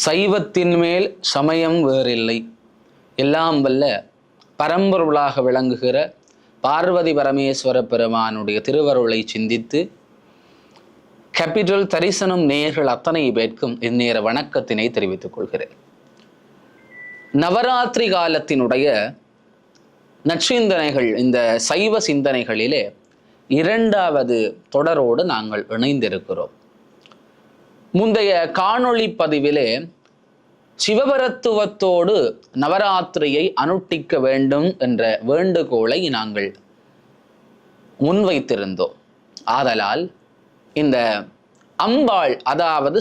சைவத்தின் மேல் சமயம் வேறில்லை. எல்லாம் வல்ல பரம்பொருளாக விளங்குகிற பார்வதி பரமேஸ்வர பெருமானுடைய திருவருளை சிந்தித்து கேபிட்டல் தரிசனம் நேயர்கள் அத்தனை பேர்க்கும் இந்நேர வணக்கத்தினை தெரிவித்துக் கொள்கிறேன். நவராத்திரி காலத்தினுடைய நற்சிந்தனைகள், இந்த சைவ சிந்தனைகளிலே இரண்டாவது தொடரோடு நாங்கள் இணைந்திருக்கிறோம். முந்தைய காணொளி பதிவிலே சிவபரத்துவத்தோடு நவராத்திரியை அனுஷ்டிக்க வேண்டும் என்ற வேண்டுகோளை நாங்கள் முன்வைத்திருந்தோம். ஆதலால் இந்த அம்பாள், அதாவது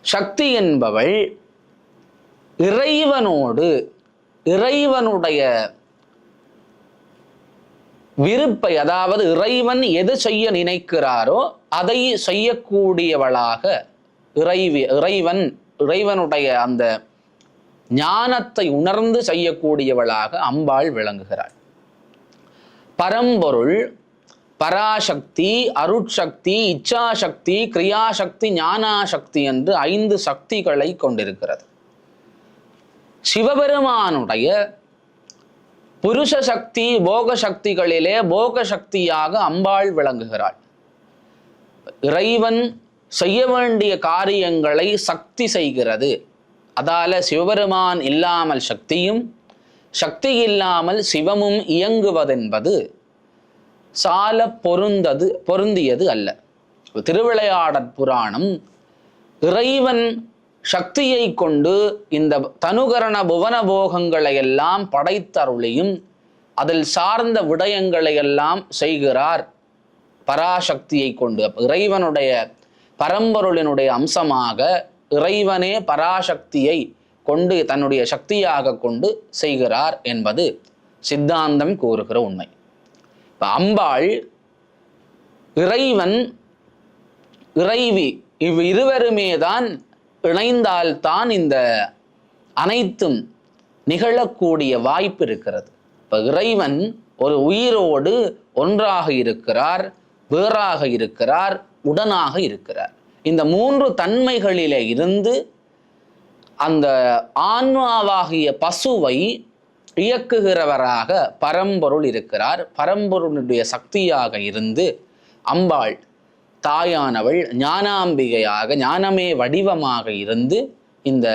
சக்தி என்பவள் இறைவனோடு, இறைவனுடைய விருப்பை, அதாவது இறைவன் எது செய்ய நினைக்கிறாரோ அதை செய்யக்கூடியவளாக இறைவனுடைய அந்த ஞானத்தை உணர்ந்து செய்யக்கூடியவளாக அம்பாள் விளங்குகிறாள். பரம்பொருள், பராசக்தி, அருட்சக்தி, இச்சாசக்தி, கிரியாசக்தி, ஞானாசக்தி என்று 5 சக்திகளை கொண்டிருக்கிறது. சிவபெருமானுடைய புருஷ சக்தி, போக சக்திகளிலே போக சக்தியாக அம்பாள் விளங்குகிறாள். இறைவன் செய்ய வேண்டிய காரியங்களை சக்தி செய்கிறது. அதால சிவபெருமான் இல்லாமல் சக்தியும், சக்தி இல்லாமல் சிவமும் இயங்குவதென்பது சால பொருந்தியது அல்ல. திருவிளையாடற் புராணம் இறைவன் சக்தியை கொண்டு இந்த தனுகரண புவன போகங்களை எல்லாம் படைத்தருளியும் அதில் சார்ந்த விடயங்களை எல்லாம் செய்கிறார் பராசக்தியை கொண்டு. இறைவனுடைய பரம்பொருளினுடைய அம்சமாக இறைவனே பராசக்தியை கொண்டு தன்னுடைய சக்தியாக கொண்டு செய்கிறார் என்பது சித்தாந்தம் கூறுகிற உண்மை. அம்பாள், இறைவன், இறைவி இருவருமே தான் இணைந்தால்தான் இந்த அனைத்தும் நிகழக்கூடிய வாய்ப்பு இருக்கிறது. இப்போ இறைவன் ஒரு உயிரோடு ஒன்றாக இருக்கிறார், வேறாக இருக்கிறார், உடனாக இருக்கிறார். இந்த 3 தன்மைகளிலே இருந்து அந்த ஆன்மாவாகிய பசுவை இயக்குகிறவராக பரம்பொருள் இருக்கிறார். பரம்பொருளுடைய சக்தியாக இருந்து அம்பாள் தாயானவள் ஞானாம்பிகையாக, ஞானமே வடிவமாக இருந்து இந்த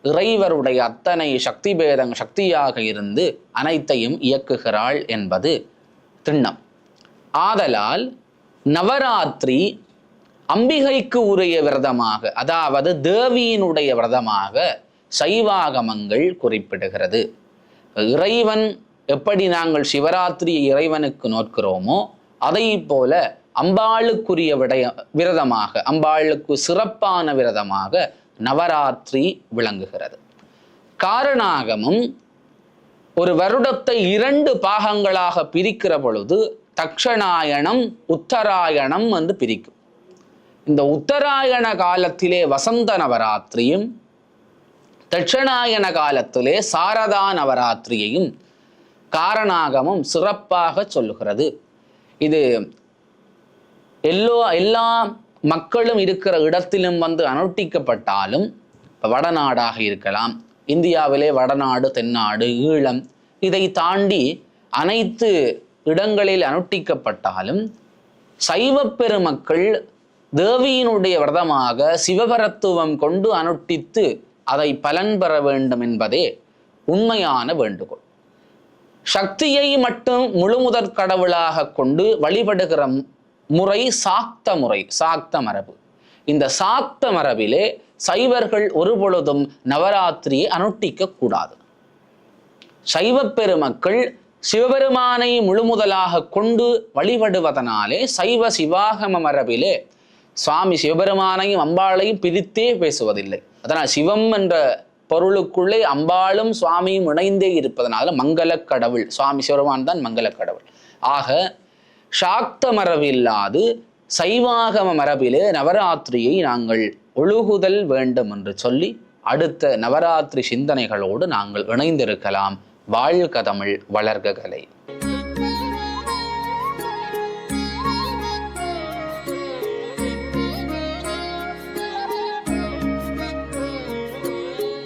இறைவருடைய அத்தனை சக்தி பேதம் சக்தியாக இருந்து அனைத்தையும் இயக்குகிறாள் என்பது திண்ணம். ஆதலால் நவராத்திரி அம்பிகைக்கு உரிய விரதமாக, அதாவது தேவியினுடைய விரதமாக சைவாகமங்கள் குறிப்பிடுகிறது. இறைவன் எப்படி நாங்கள் சிவராத்திரியை இறைவனுக்கு நோக்கிறோமோ அதை போல அம்பாளுக்குரிய விரதமாக, அம்பாளுக்கு சிறப்பான விரதமாக நவராத்திரி விளங்குகிறது. காரணாகமும் ஒரு வருடத்தை 2 பாகங்களாக பிரிக்கிற பொழுது தக்ஷணாயணம், உத்தராயணம் என்று பிரிக்கும். இந்த உத்தராயண காலத்திலே வசந்த நவராத்திரியும், தட்சணாயன காலத்திலே சாரதா நவராத்திரியையும் காரணாகமும் சிறப்பாக சொல்லுகிறது. இது எல்லா மக்களும் இருக்கிற இடத்திலும் வந்து அனுஷ்டிக்கப்பட்டாலும், வடநாடாக இருக்கலாம், இந்தியாவிலே வடநாடு, தென்னாடு, ஈழம், இதை தாண்டி அனைத்து இடங்களில் அனுஷ்டிக்கப்பட்டாலும் சைவ பெருமக்கள் தேவியினுடைய விரதமாக சிவபரத்துவம் கொண்டு அனுஷ்டித்து அதை பலன் பெற வேண்டும் என்பதே உண்மையான வேண்டுகோள். சக்தியை மட்டும் முழுமுதற் கடவுளாக கொண்டு வழிபடுகிற முறை சாக்த முறை, சாக்த மரபு. இந்த சாக்த மரபிலே சைவர்கள் ஒருபொழுதும் நவராத்திரியை அனுஷ்டிக்க கூடாது. சைவ பெருமக்கள் சிவபெருமானை முழுமுதலாக கொண்டு வழிபடுவதனாலே சைவ சிவாகம மரபிலே சுவாமி சிவபெருமானையும் அம்பாளையும் பிரித்தே பேசுவதில்லை. அதனால் சிவம் என்ற பொருளுக்குள்ளே அம்பாளும் சுவாமியும் இணைந்தே இருப்பதனால மங்கள கடவுள், சுவாமி சிவபெருமான் தான் மங்கள கடவுள். ஆக சாக்த மரபில்லாது சைவாகம மரபிலே நவராத்திரியை நாங்கள் ஒழுகுதல் வேண்டும் என்று சொல்லி அடுத்த நவராத்திரி சிந்தனைகளோடு நாங்கள் இணைந்திருக்கலாம். வாழ்க தமிழ், வளர்க கலை.